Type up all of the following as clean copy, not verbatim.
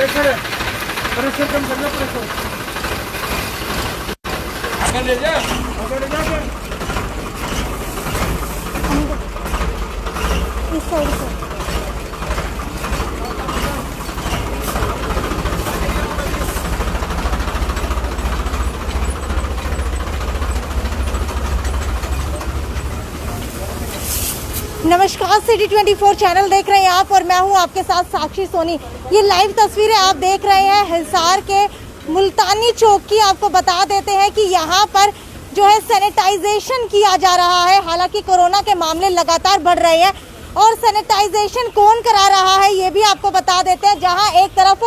Pressure है, pressure कम करना, pressure आगे ले जा, आगे ले जा इस साइड से। नमस्कार, सिटी 24 चैनल देख रहे हैं आप और मैं हूं आपके साथ साक्षी सोनी। ये लाइव तस्वीरें आप देख रहे हैं हिसार के मुल्तानी चौक की। आपको बता देते हैं कि यहां पर जो है सैनिटाइजेशन किया जा रहा है। हालांकि कोरोना के मामले लगातार बढ़ रहे हैं और सैनिटाइजेशन कौन करा रहा है ये भी आपको बता देते हैं। जहां एक तरफ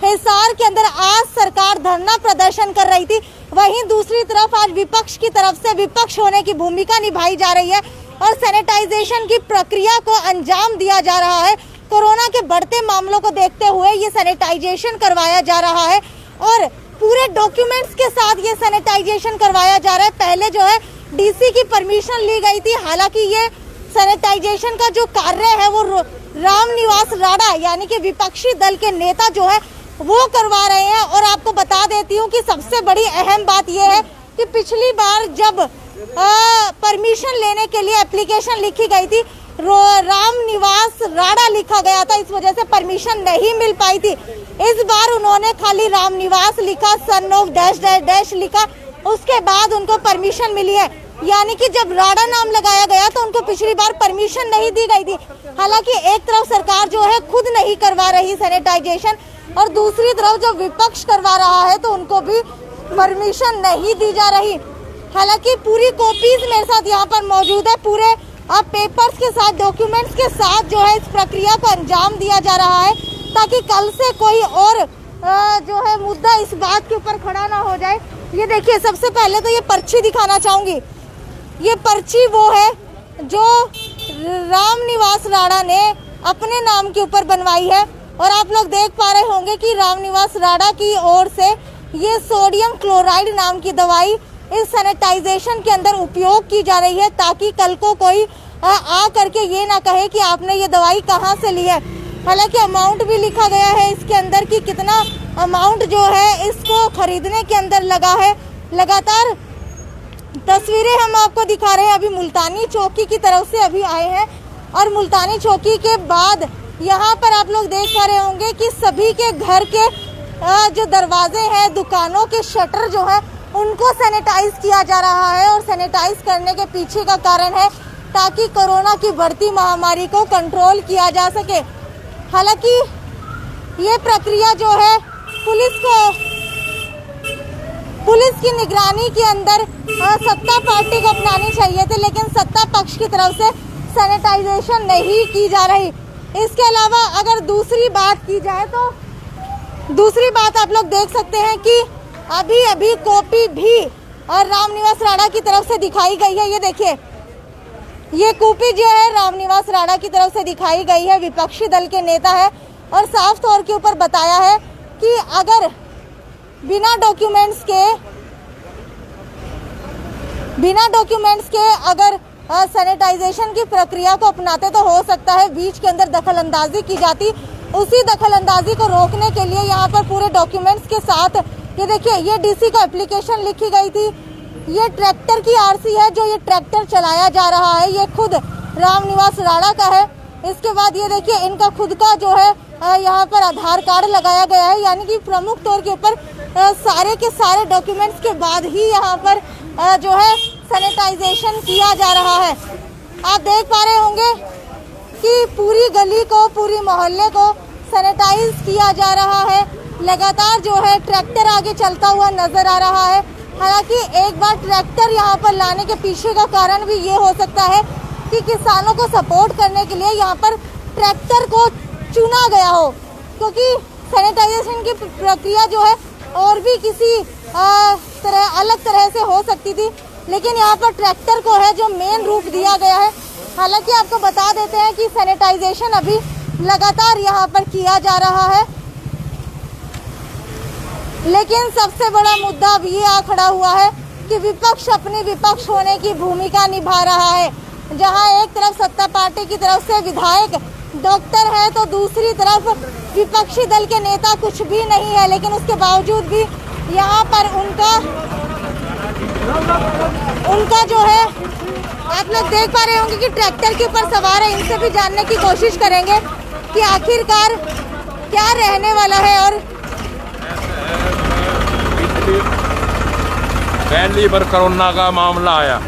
हिसार के अंदर आज सरकार धरना प्रदर्शन कर रही थी, वहीं दूसरी तरफ आज विपक्ष की तरफ से विपक्ष होने की भूमिका निभाई जा रही है और सैनिटाइजेशन की प्रक्रिया को अंजाम दिया जा रहा है। कोरोना के बढ़ते मामलों को देखते हुए ये सैनिटाइजेशन करवाया जा रहा है और पूरे डॉक्यूमेंट्स के साथ ये सैनिटाइजेशन करवाया जा रहा है। पहले जो है डीसी की परमिशन ली गई थी। हालांकि ये सैनिटाइजेशन का जो कार्य है वो रामनिवास राणा यानी कि विपक्षी दल के नेता जो है वो करवा रहे हैं। और आपको बता देती हूँ कि सबसे बड़ी अहम बात यह है कि पिछली बार जब परमिशन लेने के लिए एप्लीकेशन लिखी गई थी, रामनिवास राणा लिखा गया था, इस वजह से परमिशन नहीं मिल पाई थी। इस बार उन्होंने खाली रामनिवास लिखा, son of dash dash dash लिखा, उसके बाद उनको परमिशन मिली है। यानी कि जब राणा नाम लगाया गया तो उनको पिछली बार परमिशन नहीं दी गई थी। हालांकि एक तरफ सरकार जो है खुद नहीं करवा रही सैनिटाइजेशन और दूसरी तरफ जब विपक्ष करवा रहा है तो उनको भी परमिशन नहीं दी जा रही। हालांकि पूरी कॉपीज मेरे साथ यहाँ पर मौजूद है, पूरे पेपर्स के साथ, डॉक्यूमेंट्स के साथ जो है इस प्रक्रिया को अंजाम दिया जा रहा है ताकि कल से कोई और जो है मुद्दा इस बात के ऊपर खड़ा ना हो जाए। ये देखिए, सबसे पहले तो ये पर्ची दिखाना चाहूंगी। ये पर्ची वो है जो रामनिवास राणा ने अपने नाम के ऊपर बनवाई है और आप लोग देख पा रहे होंगे कि रामनिवास राणा की ओर से ये सोडियम क्लोराइड नाम की दवाई इस सैनिटाइजेशन के अंदर उपयोग की जा रही है ताकि कल को कोई आ करके ये ना कहे कि आपने ये दवाई कहाँ से ली है। हालांकि अमाउंट भी लिखा गया है इसके अंदर कि कितना अमाउंट जो है इसको खरीदने के अंदर लगा है। लगातार तस्वीरें हम आपको दिखा रहे हैं। अभी मुल्तानी चौकी की तरफ से अभी आए हैं और मुल्तानी चौकी के बाद यहाँ पर आप लोग देख पा रहे होंगे कि सभी के घर के जो दरवाजे हैं, दुकानों के शटर जो है उनको सैनिटाइज किया जा रहा है। और सैनिटाइज करने के पीछे का कारण है ताकि कोरोना की बढ़ती महामारी को कंट्रोल किया जा सके। हालांकि ये प्रक्रिया जो है पुलिस की निगरानी के अंदर सत्ता पार्टी को अपनानी चाहिए थी, लेकिन सत्ता पक्ष की तरफ से सैनिटाइजेशन नहीं की जा रही। इसके अलावा अगर दूसरी बात की जाए तो दूसरी बात आप लोग देख सकते हैं कि अभी कॉपी भी और रामनिवास राणा की तरफ से दिखाई गई है। ये देखिए, ये कॉपी जो है रामनिवास राणा की तरफ से दिखाई गई है, विपक्षी दल के नेता है और साफ तौर के ऊपर बताया है कि अगर बिना डॉक्यूमेंट्स के अगर सैनिटाइजेशन की प्रक्रिया को अपनाते तो हो सकता है बीच के अंदर दखलंदाजी की जाती। उसी दखलंदाजी को रोकने के लिए यहाँ पर पूरे डॉक्यूमेंट्स के साथ ये देखिए, ये डीसी को एप्लीकेशन लिखी गई थी। ये ट्रैक्टर की आरसी है जो ये ट्रैक्टर चलाया जा रहा है, ये खुद रामनिवास राणा का है। इसके बाद ये देखिए, इनका खुद का जो है यहाँ पर आधार कार्ड लगाया गया है। यानी कि प्रमुख तौर के ऊपर सारे के सारे डॉक्यूमेंट्स के बाद ही यहाँ पर जो है सैनिटाइजेशन किया जा रहा है। आप देख पा रहे होंगे कि पूरी गली को, पूरी मोहल्ले को सैनिटाइज किया जा रहा है। लगातार जो है ट्रैक्टर आगे चलता हुआ नजर आ रहा है। हालांकि एक बार ट्रैक्टर यहाँ पर लाने के पीछे का कारण भी ये हो सकता है कि किसानों को सपोर्ट करने के लिए यहाँ पर ट्रैक्टर को चुना गया हो, क्योंकि सैनिटाइजेशन की प्रक्रिया जो है और भी किसी अलग तरह से हो सकती थी, लेकिन यहाँ पर ट्रैक्टर को है जो मेन रूप दिया गया है। हालांकि आपको बता देते हैं कि सैनिटाइजेशन अभी लगातार यहाँ पर किया जा रहा है, लेकिन सबसे बड़ा मुद्दा अब ये आ खड़ा हुआ है कि विपक्ष अपनी विपक्ष होने की भूमिका निभा रहा है। जहां एक तरफ सत्ता पार्टी की तरफ से विधायक डॉक्टर है तो दूसरी तरफ विपक्षी दल के नेता कुछ भी नहीं है, लेकिन उसके बावजूद भी यहाँ पर उनका जो है आप लोग देख पा रहे होंगे कि ट्रैक्टर के ऊपर सवार है। इनसे भी जानने की कोशिश करेंगे कि आखिरकार क्या रहने वाला है। और पहली बार कोरोना का मामला आया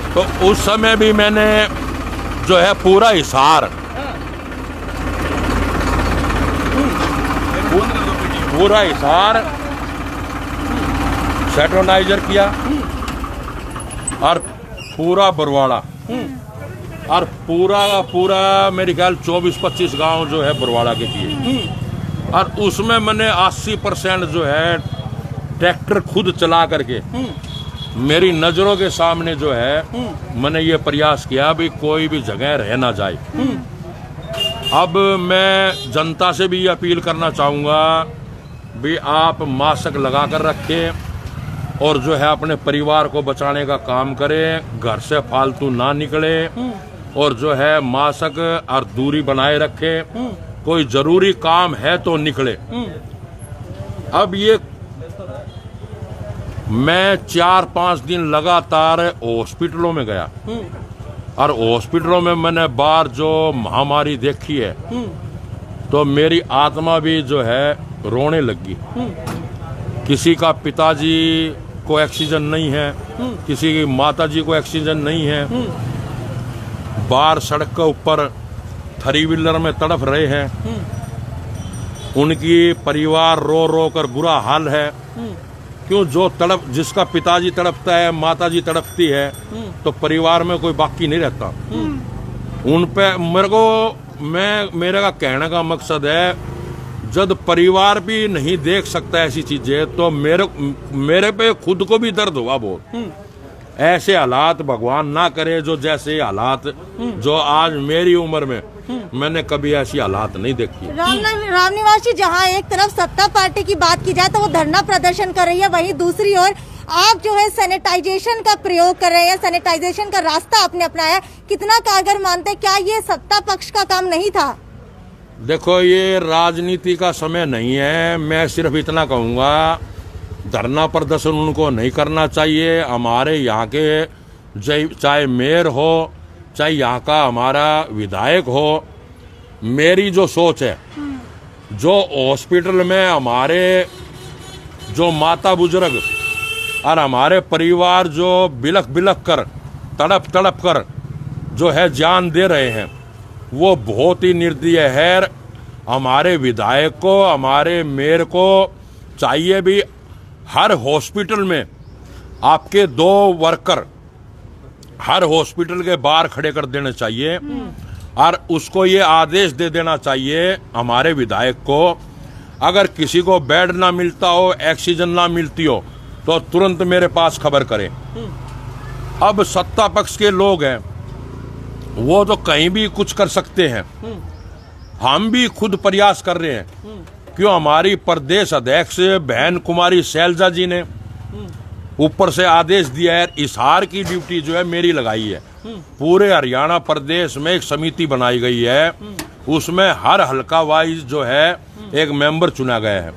तो उस समय भी मैंने जो है पूरा हिसार सैनिटाइजर किया और पूरा बरवाड़ा और पूरा मेरे ख्याल 24-25 गांव जो है बरवाड़ा के किए और उसमें मैंने 80% जो है ट्रैक्टर खुद चला करके मेरी नजरों के सामने जो है मैंने ये प्रयास किया भी कोई भी जगह रह ना जाए। अब मैं जनता से भी अपील करना चाहूँगा भी आप मास्क लगा कर रखें और जो है अपने परिवार को बचाने का काम करें, घर से फालतू ना निकले और जो है मास्क और दूरी बनाए रखें, कोई जरूरी काम है तो निकले। अब ये मैं 4-5 दिन लगातार हॉस्पिटलों में गया और हॉस्पिटलों में मैंने बार जो महामारी देखी है तो मेरी आत्मा भी जो है रोने लगी। किसी का पिताजी को ऑक्सीजन नहीं है, किसी की माताजी को ऑक्सीजन नहीं है, बाहर सड़क के ऊपर 3 व्हीलर में तड़प रहे हैं, उनकी परिवार रो रो कर बुरा हाल है। क्यों जो जिसका पिताजी तड़पता है, माताजी तड़पती है तो परिवार में कोई बाकी नहीं रहता। उन पे मेरे का कहने का मकसद है जब परिवार भी नहीं देख सकता ऐसी चीजें तो मेरे पे खुद को भी दर्द हुआ बहुत। ऐसे हालात भगवान ना करे जो जैसे हालात जो आज मेरी उम्र में मैंने कभी ऐसी हालात नहीं देखी। रामनिवास जी, जहाँ एक तरफ सत्ता पार्टी की बात की जाए तो वो धरना प्रदर्शन कर रही है, वहीं दूसरी ओर आप जो है सैनिटाइजेशन का प्रयोग कर रहे हैं, सैनिटाइजेशन का रास्ता आपने अपनाया। कितना कारगर मानते हैं? क्या ये सत्ता पक्ष का काम नहीं था? देखो, ये राजनीति का समय नहीं है। मैं सिर्फ इतना कहूँगा धरना प्रदर्शन उनको नहीं करना चाहिए। हमारे यहाँ के चाहे मेयर हो चाहे यहाँ का हमारा विधायक हो, मेरी जो सोच है जो हॉस्पिटल में हमारे जो माता बुजुर्ग और हमारे परिवार जो बिलख बिलख कर तड़प तड़प कर जो है जान दे रहे हैं वो बहुत ही निर्दयी है। हमारे विधायक को, हमारे मेयर को चाहिए भी हर हॉस्पिटल में आपके 2 वर्कर हर हॉस्पिटल के बाहर खड़े कर देने चाहिए और उसको ये आदेश दे देना चाहिए हमारे विधायक को, अगर किसी को बेड ना मिलता हो, ऑक्सीजन ना मिलती हो तो तुरंत मेरे पास खबर करें। अब सत्ता पक्ष के लोग हैं वो तो कहीं भी कुछ कर सकते हैं, हम भी खुद प्रयास कर रहे हैं। क्यों हमारी प्रदेश अध्यक्ष बहन कुमारी शैलजा जी ने ऊपर से आदेश दिया है, हिसार की ड्यूटी जो है मेरी लगाई है। पूरे हरियाणा प्रदेश में एक समिति बनाई गई है, उसमें हर हल्का वाइज जो है एक मेंबर चुना गया है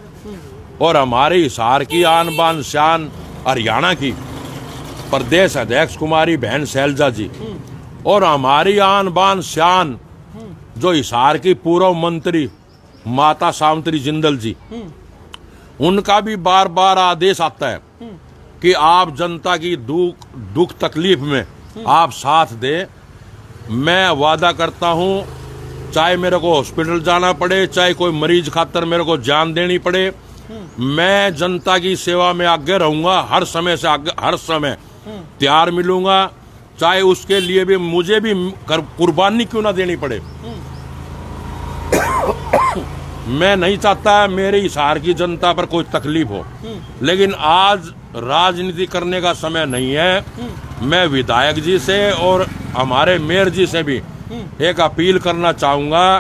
और हमारे हिसार की आन बान शान हरियाणा की प्रदेश अध्यक्ष कुमारी बहन शैलजा जी और हमारी आन बान शान जो हिसार की पूर्व मंत्री माता सावित्री जिंदल जी, उनका भी बार बार आदेश आता है कि आप जनता की दुख तकलीफ में आप साथ दें। मैं वादा करता हूं, चाहे मेरे को हॉस्पिटल जाना पड़े, चाहे कोई मरीज खातर मेरे को जान देनी पड़े, मैं जनता की सेवा में आगे रहूंगा। हर समय से आगे, हर समय तैयार मिलूंगा, चाहे उसके लिए भी मुझे भी कुर्बानी क्यों ना देनी पड़े। मैं नहीं चाहता मेरे हिसार की जनता पर कोई तकलीफ हो, लेकिन आज राजनीति करने का समय नहीं है। मैं विधायक जी से और हमारे मेयर जी से भी एक अपील करना चाहूँगा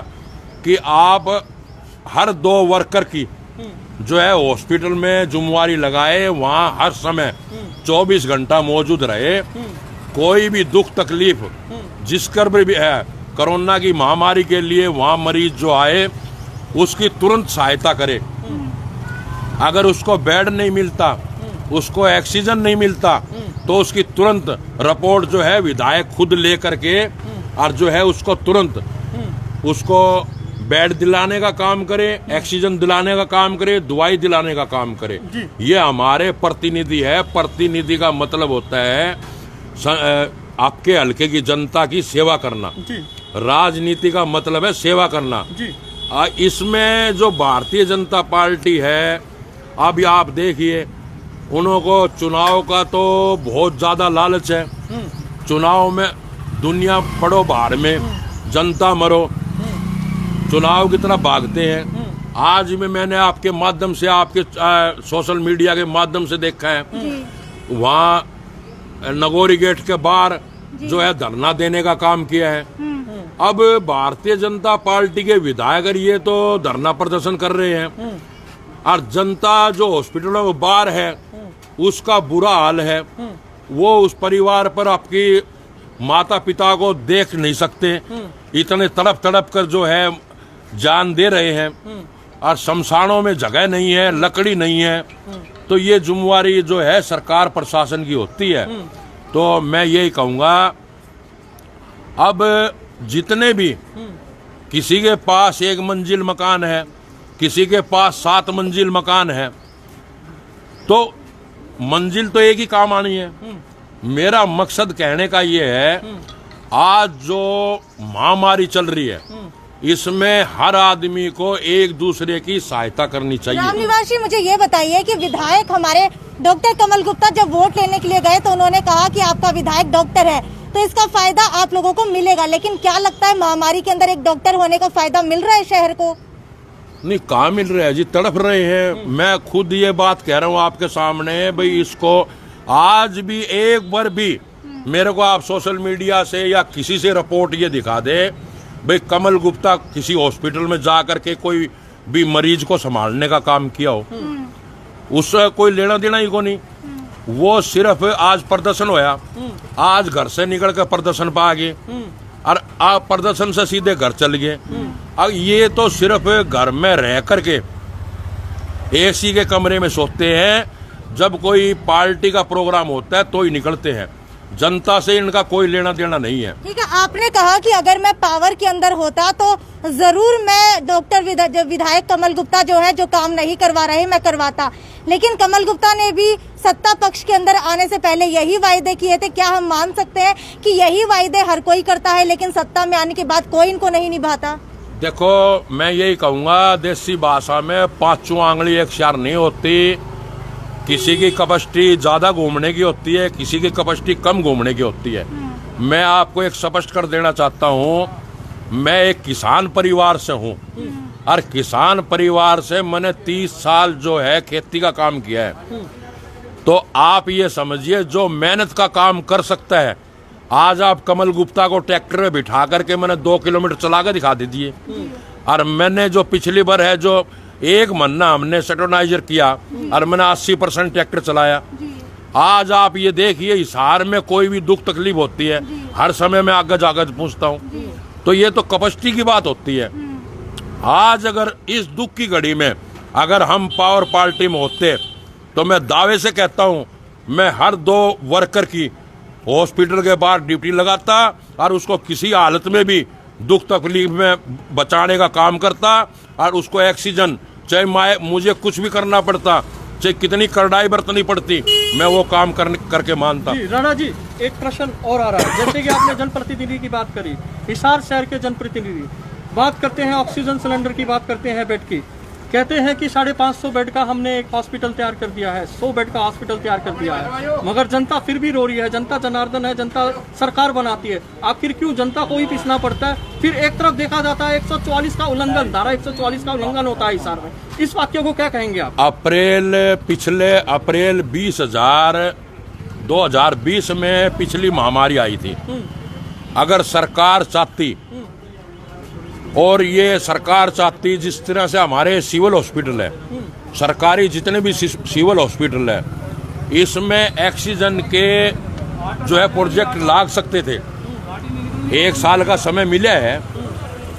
कि आप हर 2 वर्कर की जो है हॉस्पिटल में जुम्मेवारी लगाए, वहाँ हर समय 24 घंटा मौजूद रहे। कोई भी दुख तकलीफ जिस कर भी है कोरोना की महामारी के लिए वहाँ मरीज जो आए उसकी तुरंत सहायता करे। अगर उसको बेड नहीं मिलता, उसको ऑक्सीजन नहीं मिलता, तो उसकी तुरंत रिपोर्ट जो है विधायक खुद ले करके और जो है उसको तुरंत उसको बेड दिलाने का काम करे, ऑक्सीजन दिलाने का काम करे, दवाई दिलाने का काम करे। ये हमारे प्रतिनिधि है। प्रतिनिधि का मतलब होता है आपके हल्के की जनता की सेवा करना। राजनीति का मतलब है सेवा करना। इसमें जो भारतीय जनता पार्टी है, अब आप देखिए, उनको चुनाव का तो बहुत ज्यादा लालच है। चुनाव में दुनिया पड़ो बाहर में, जनता मरो, चुनाव की तरफ भागते हैं। आज में मैंने आपके माध्यम से, आपके सोशल मीडिया के माध्यम से देखा है, वहाँ नगोरी गेट के बाहर जो है धरना देने का काम किया है। अब भारतीय जनता पार्टी के विधायक ये तो धरना प्रदर्शन कर रहे हैं और जनता जो हॉस्पिटलों में बाहर है उसका बुरा हाल है। वो उस परिवार पर आपकी माता पिता को देख नहीं सकते, इतने तड़प तड़प कर जो है जान दे रहे हैं और शमशानों में जगह नहीं है, लकड़ी नहीं है। तो ये जिम्मेवारी जो है सरकार प्रशासन की होती है। तो मैं यही कहूँगा, अब जितने भी किसी के पास 1 मंजिल मकान है, किसी के पास 7 मंजिल मकान है, तो मंजिल तो एक ही काम आनी है। मेरा मकसद कहने का ये है, आज जो महामारी चल रही है इसमें हर आदमी को एक दूसरे की सहायता करनी चाहिए। रामनिवासी, मुझे ये बताइए कि विधायक हमारे डॉक्टर कमल गुप्ता जब वोट लेने के लिए गए तो उन्होंने कहा कि आपका विधायक डॉक्टर है तो इसका फायदा आप लोगों को मिलेगा, लेकिन क्या लगता है महामारी के अंदर एक डॉक्टर होने का फायदा मिल रहा है शहर को? नहीं, कहाँ मिल रहा है जी, तड़प रहे हैं। मैं खुद ये बात कह रहा हूँ आपके सामने, भाई इसको आज भी एक बार भी मेरे को आप सोशल मीडिया से या किसी से रिपोर्ट ये दिखा दे भाई कमल गुप्ता किसी हॉस्पिटल में जा करके कोई भी मरीज को संभालने का काम किया हो, उससे कोई लेना देना ही को नहीं। वो सिर्फ आज प्रदर्शन होया, आज घर से निकल कर प्रदर्शन पा गए और आप प्रदर्शन से सीधे घर चल गए। अब ये तो सिर्फ घर में रह करके एसी के कमरे में सोते हैं, जब कोई पार्टी का प्रोग्राम होता है तो ही निकलते हैं। जनता से इनका कोई लेना देना नहीं है। ठीक है, आपने कहा कि अगर मैं पावर के अंदर होता तो जरूर मैं डॉक्टर विधायक कमल गुप्ता जो है, जो काम नहीं करवा रहे, मैं करवाता। लेकिन कमल गुप्ता ने भी सत्ता पक्ष के अंदर आने से पहले यही वायदे किए थे। क्या हम मान सकते हैं कि यही वायदे हर कोई करता है लेकिन सत्ता में आने के बाद कोई इनको नहीं निभाता? देखो, मैं यही कहूँगा, देसी भाषा में 5 आंगली एक शार नहीं होती। किसी की कैपेसिटी ज्यादा घूमने की होती है, किसी की कैपेसिटी कम घूमने की होती है। मैं आपको एक स्पष्ट कर देना चाहता हूँ, मैं एक किसान परिवार से हूँ और किसान परिवार से मैंने 30 साल जो है खेती का काम किया है। तो आप ये समझिए, जो मेहनत का काम कर सकता है, आज आप कमल गुप्ता को ट्रैक्टर में बिठा करके मैंने 2 किलोमीटर चला कर दिखा दीजिए। और मैंने जो पिछली बार है जो 1 महीना हमने सेटोनाइजर किया और मैंने 80% ट्रैक्टर चलाया। आज आप ये देखिए, हिसार में कोई भी दुख तकलीफ होती है, हर समय मैं आगे जाकर पूछता हूँ। तो ये तो कैपेसिटी की बात होती है। आज अगर इस दुख की घड़ी में अगर हम पावर पार्टी में होते तो मैं दावे से कहता हूँ, मैं हर 2 वर्कर की हॉस्पिटल के बाहर ड्यूटी लगाता और उसको किसी हालत में भी दुख तकलीफ में बचाने का काम करता और उसको ऑक्सीजन, चाहे मुझे कुछ भी करना पड़ता, चाहे कितनी करड़ाई बरतनी पड़ती, मैं वो काम करके मानता। राणा जी, एक प्रश्न और आ रहा है। जैसे कि आपने जनप्रतिनिधि की बात करी, हिसार शहर के जनप्रतिनिधि बात करते हैं, ऑक्सीजन सिलेंडर की बात करते हैं, बेड की, कहते हैं कि 550 बेड का हमने एक हॉस्पिटल तैयार कर दिया है, 100 बेड का हॉस्पिटल तैयार कर दिया है, मगर जनता फिर भी रो रही है। जनता जनार्दन है, जनता सरकार बनाती है, आखिर क्यों जनता को ही पीसना पड़ता है? फिर एक तरफ देखा जाता है 144 का उल्लंघन, धारा 144 का उल्लंघन होता है हिसार में। इस वाक्य को क्या कहेंगे आप? पिछले अप्रैल 2020 में पिछली महामारी आई थी। अगर सरकार चाहती, और ये सरकार चाहती, जिस तरह से हमारे सिविल हॉस्पिटल है, सरकारी जितने भी सिविल हॉस्पिटल है, इसमें ऑक्सीजन के जो है प्रोजेक्ट लाग सकते थे, 1 साल का समय मिला है।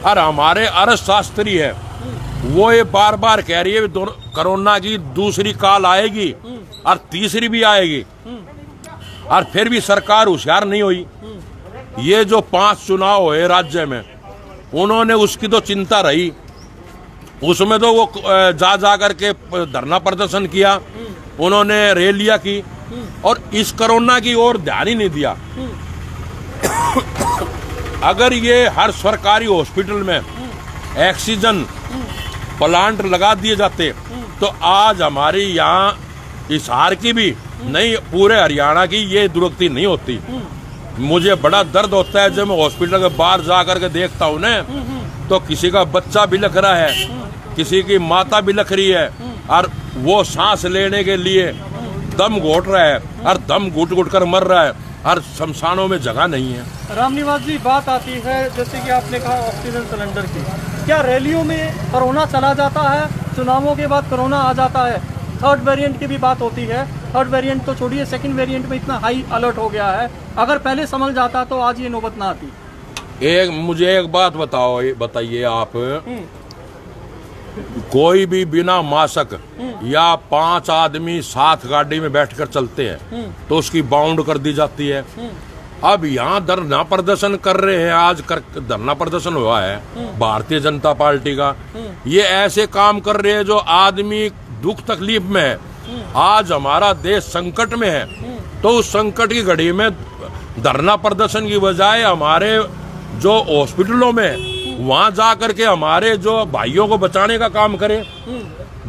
और हमारे अर्थशास्त्री है वो ये बार बार कह रही है कोरोना की दूसरी काल आएगी और तीसरी भी आएगी, और फिर भी सरकार होशियार नहीं हुई। ये जो 5 चुनाव हुए राज्य में, उन्होंने उसकी तो चिंता रही, उसमें तो वो जा करके धरना प्रदर्शन किया, उन्होंने रैलियां की, और इस कोरोना की ओर ध्यान ही नहीं दिया। अगर ये हर सरकारी हॉस्पिटल में ऑक्सीजन प्लांट लगा दिए जाते तो आज हमारी यहाँ हिसार की भी नहीं, पूरे हरियाणा की ये दुर्गति नहीं होती। मुझे बड़ा दर्द होता है जब मैं हॉस्पिटल के बाहर जा करके देखता हूँ ना, तो किसी का बच्चा बिलख रहा है, किसी की माता बिलख रही है, और वो सांस लेने के लिए दम घोट रहा है, और दम घुट घुट कर मर रहा है, और शमशानों में जगह नहीं है। रामनिवास जी, बात आती है जैसे कि आपने कहा ऑक्सीजन सिलेंडर की, क्या रैलियों में कोरोना चला जाता है, चुनावों के बाद कोरोना आ जाता है? थर्ड वेरिएंट की भी बात होती है, थर्ड वेरिएंट तो छोड़िए, सेकंड वेरिएंट में इतना हाई अलर्ट हो गया है, अगर पहले समझ जाता तो आज ये नौबत ना आती। मुझे एक बात बताइए आप, कोई भी बिना मास्क या 5 आदमी साथ गाड़ी में बैठकर चलते हैं तो उसकी बाउंड कर दी जाती है। अब यहाँ धरना प्रदर्शन कर रहे हैं, आज धरना प्रदर्शन हुआ है भारतीय जनता पार्टी का, ये ऐसे काम कर रहे हैं जो आदमी दुख तकलीफ में है। आज हमारा देश संकट में है, तो उस संकट की घड़ी में धरना प्रदर्शन की बजाय हमारे जो हॉस्पिटलों में वहां जा करके हमारे जो भाइयों को बचाने का काम करें।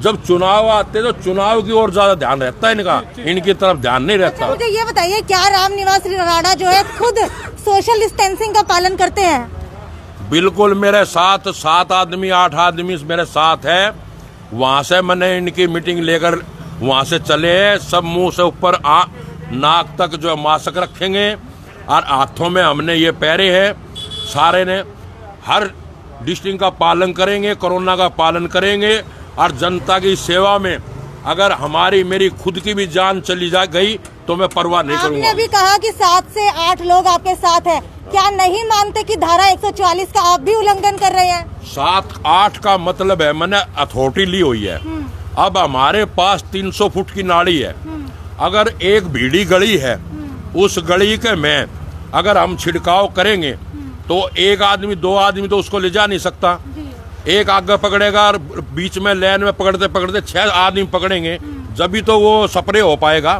जब चुनाव आते तो चुनाव की ओर ज्यादा ध्यान रहता है इनका, इनकी तरफ ध्यान नहीं रहता। मुझे ये बताइए, क्या रामनिवास राणा जो है खुद सोशल डिस्टेंसिंग का पालन करते हैं? बिल्कुल, मेरे साथ 7 आदमी 8 आदमी मेरे साथ है। वहां से मैंने इनकी मीटिंग लेकर वहां से चले हैं, सब मुंह से ऊपर नाक तक जो मास्क रखेंगे, और हाथों में हमने ये पहरे हैं, सारे ने हर डिस्टेंस का पालन करेंगे, कोरोना का पालन करेंगे, और जनता की सेवा में अगर मेरी खुद की भी जान चली गई तो मैं परवाह नहीं करूंगा। आपने अभी कहा कि 7 से 8 लोग आपके साथ हैं, क्या नहीं मानते कि धारा 144 का आप भी उल्लंघन कर रहे हैं? 7-8 का मतलब है मैंने अथॉरिटी ली हुई है। अब हमारे पास 300 फुट की नाली है, अगर एक भीड़ी गली है, उस गली के में अगर हम छिड़काव करेंगे तो 1 आदमी 2 आदमी तो उसको ले जा नहीं सकता। एक आगे पकड़ेगा और बीच में लाइन में पकड़ते पकड़ते 6 आदमी पकड़ेंगे, जब भी तो वो स्प्रे हो पाएगा।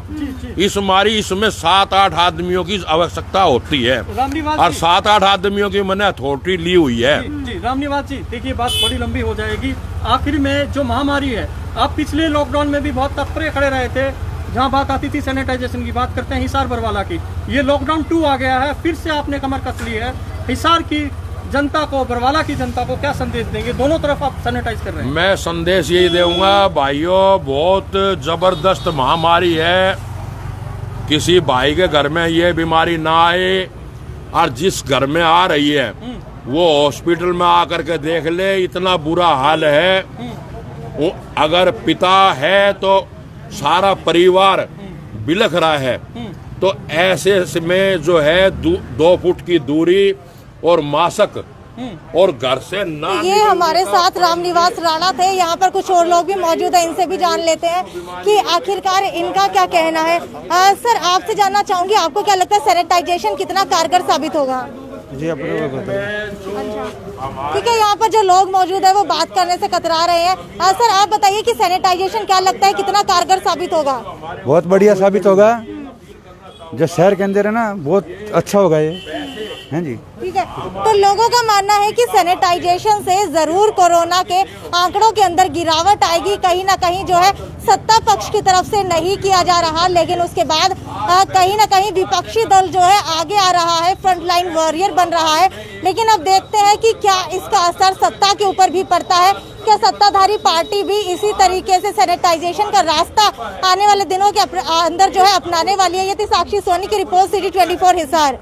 इसमें 7-8 आदमियों की आवश्यकता होती है, और 7-8 आदमियों की मैंने अथॉरिटी ली हुई है। जी रामनिवास जी, देखिए बात बड़ी लंबी हो जाएगी। आखिर में जो महामारी है, आप पिछले लॉकडाउन में भी बहुत तत्पर खड़े रहे थे, जहाँ बात आती थी सैनिटाइजेशन की, बात करते हैं हिसार बरवाला की। ये लॉकडाउन 2 आ गया है, फिर से आपने कमर कस ली है। हिसार की जनता को, बरवाला की जनता को क्या संदेश देंगे? दोनों तरफ आप सैनिटाइज कर रहे हैं। मैं संदेश यही दूंगा, भाइयों बहुत जबरदस्त महामारी है, किसी भाई के घर में ये बीमारी ना आए, और जिस घर में आ रही है वो हॉस्पिटल में आकर के देख ले, इतना बुरा हाल है। अगर पिता है तो सारा परिवार बिलख रहा है, तो ऐसे में जो है 2 फुट की दूरी और मास्क और घर से ना। ये हमारे साथ रामनिवास राणा थे, यहाँ पर कुछ और लोग भी मौजूद हैं, इनसे भी जान लेते हैं कि आखिरकार इनका क्या कहना है। सर, आपसे जानना चाहूंगी, आपको क्या लगता है सैनिटाइजेशन कितना कारगर साबित होगा? जी अपने को बताइए। ठीक है, यहाँ पर जो लोग मौजूद है वो बात करने से कतरा रहे हैं। सर, आप बताइए कि सैनिटाइजेशन क्या लगता है कितना कारगर साबित होगा? बहुत बढ़िया साबित होगा, जो शहर के अंदर है ना, बहुत अच्छा होगा ये, हैं जी। ठीक है, तो लोगों का मानना है कि सैनिटाइजेशन से जरूर कोरोना के आंकड़ों के अंदर गिरावट आएगी, कहीं ना कहीं जो है सत्ता पक्ष की तरफ से नहीं किया जा रहा, लेकिन उसके बाद कहीं ना कहीं विपक्षी दल जो है आगे आ रहा है, फ्रंटलाइन वॉरियर बन रहा है। लेकिन अब देखते हैं कि क्या इसका असर सत्ता के ऊपर भी पड़ता है, क्या सत्ताधारी पार्टी भी इसी तरीके से सैनिटाइजेशन का रास्ता आने वाले दिनों के अंदर जो है अपनाने वाली है। ये थी साक्षी सोनी की रिपोर्ट, सिटी 24 हिसार।